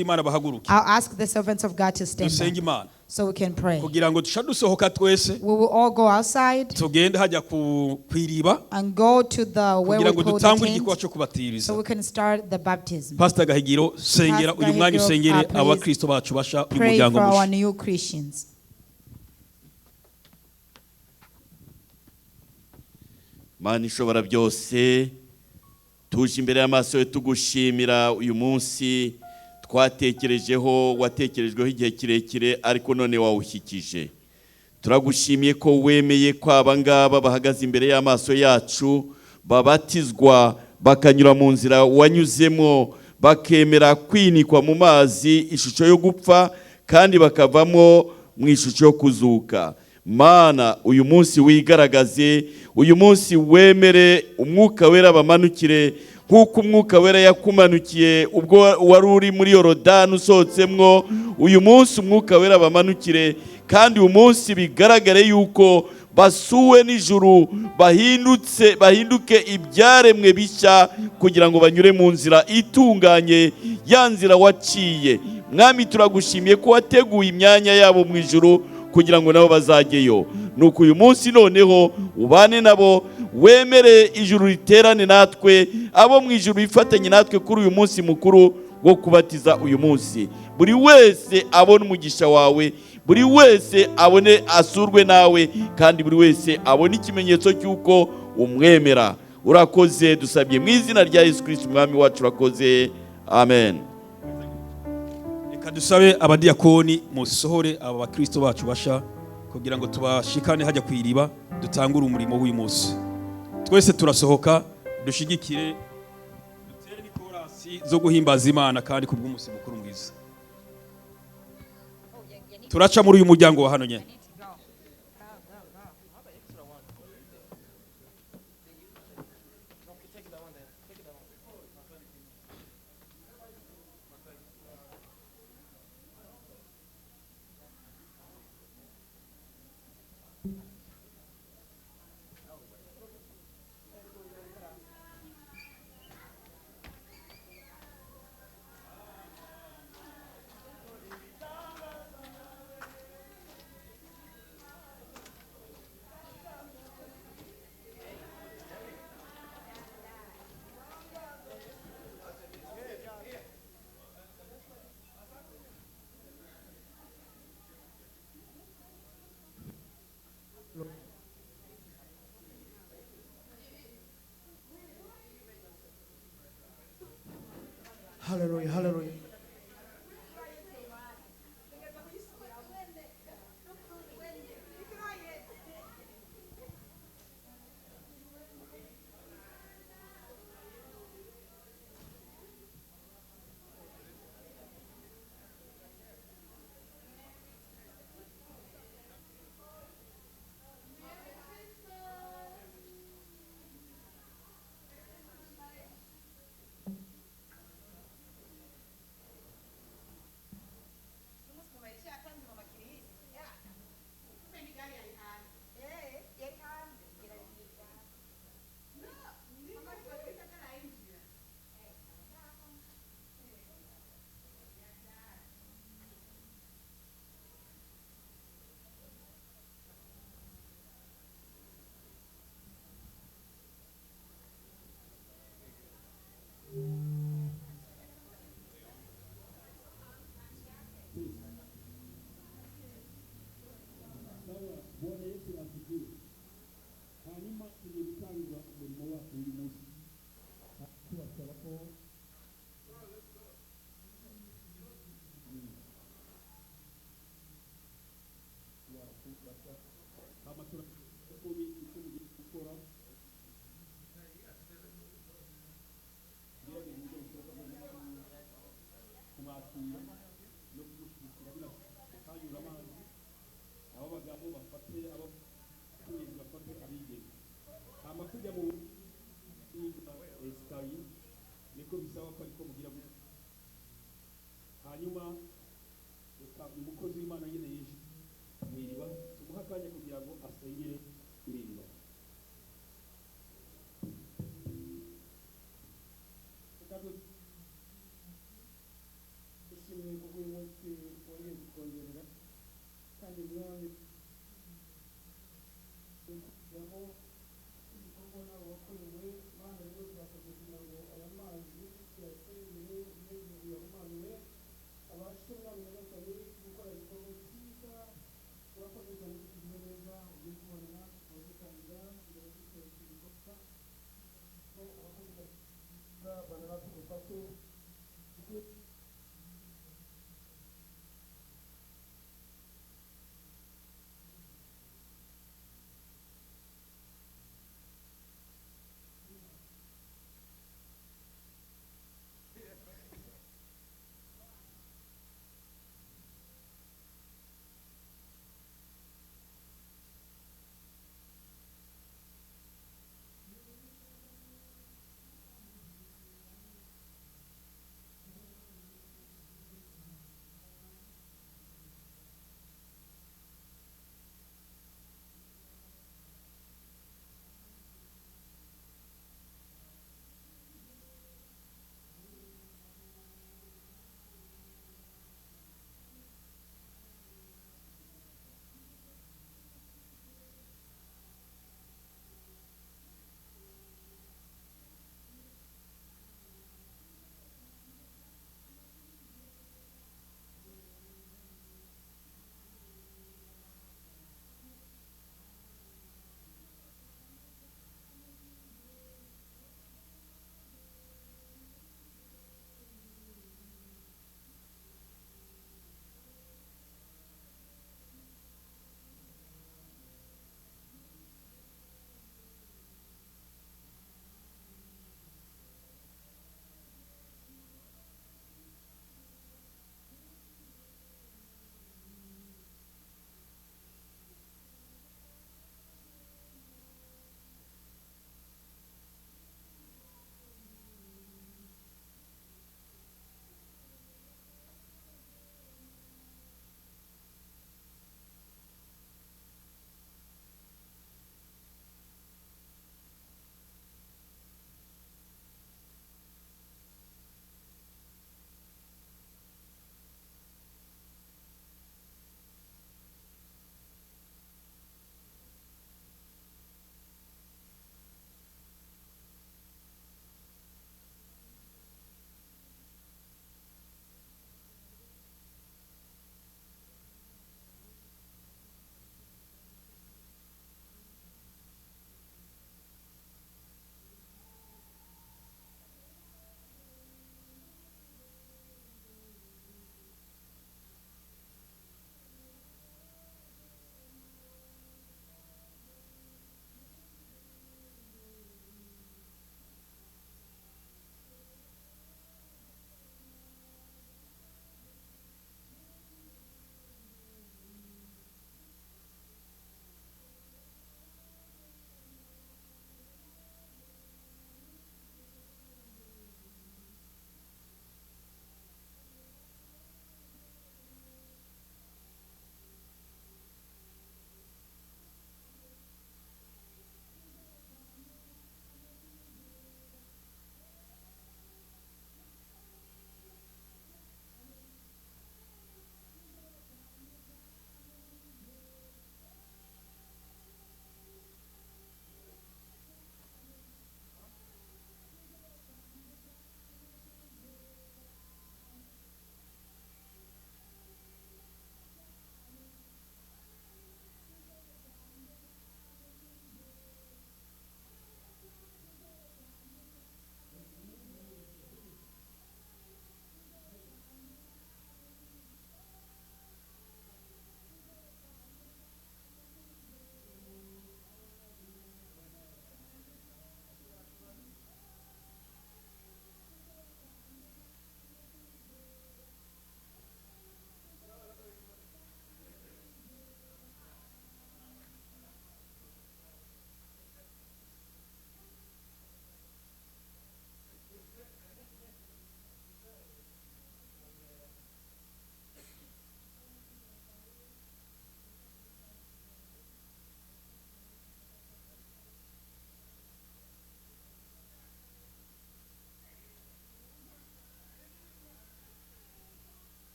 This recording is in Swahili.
Imana bahaguruke. I'll ask the servants of God to stand Dusenge back Imana so we can pray. kugira ngo dusohoka twese We will all go outside tugende hajya kwiriba and go to the where kugira we ngo pull the dutangure igikorwa tent cyo kubatiriza. so we can start the baptism. Pastor Gahigiro, sengera Pastor uyu mwanya Gahigiro, usengere please abakristo bacu basha uyu Pray muryango for our mushya. new Christians. Mana ishobora byose, tuje imbere y'amaso ye tugushimira uyu munsi twatekerejeho, watekerejweho igihe kirekire ariko none wawushyikije. Turagushimiye ko wemeye ko abangaba bahagaze imbere y'amaso yacu babatizwa bakanyura mu nzira wanyuzemo, bakemera kwinikwa mu mazi ishusho yo gupfa kandi bakavamo mu ishusho yo kuzuka. Mana, uyu munsi wigaragaze, uyu munsi wemere umwuka wera bamanukire nk'uko umwuka wera yakumanukiye ubwo wari uri muri Yorodani usohotsemwo. Uyu munsi umwuka wera bamanukire kandi uyu munsi bigaragare yuko basuwe n'ijuru, bahinduke ibyaremwe bishya kugira ngo banyure mu nzira itunganye, ya nzira waciye. Mwami, turagushimiye ko wateguye imyanya yabo mu ijuru kugira ngo nabo bazajyeyo. Nuko uyu munsi noneho ubane nabo, wemere ijuru riterane natwe, abo mu ijuru bifatanye natwe kuri uyu munsi mukuru wo kubatiza uyu munsi. Buri wese abone umugisha wawe, buri wese abone asurwe nawe, kandi buri wese abone ikimenyetso cy'uko umwemera. Urakoze, dusabye mu izina rya Yesu Kristo umwami wacu, urakoze. Amen. Reka dusabe abadiyakoni musohore aba bakristo bacu basha kugira ngo tubashikane hajya kwiriba dutangure umurimo w'uyu munsi. Twese turasohoka dushigikire, dutere n'ikorasi zo guhimbaza Imana kandi kubw'umunsi mukuru mwiza. Turaca muri uyu muryango wa hano nyene. Hallelujah, hallelujah. Bwana Yesu asifiwe. Hanyuma tugiye gutangira umurimo wacu uyu munsi. Tubasaba ko amatora kuri icyo mugiye gukora kumwakira no kumushyigikira hanyura amazi, abo bagabo bafate, abo kunyezi bafate abigenge. Hama kujya mu esikayi niko bisaba ko ariko mugira gutya. Hanyuma reka umukozi w'Imana nyine yije mwiriba tumuha akanya kugira ngo asengere iriba. Dushima munsi wongeye kutwongerera kandi mwami kujyamo ibikorwa nawe wakorewe mana rero turasabye kugira ngo aya mazi tuyasengere umunezero uyahumanure abashe mwami nyagasani gukora ibikorwa byiza urakoze cyane kutugize neza ugiye kubonana abadutangira kugira ngo duteze ibikorwa ko urakoze bana natwe dufate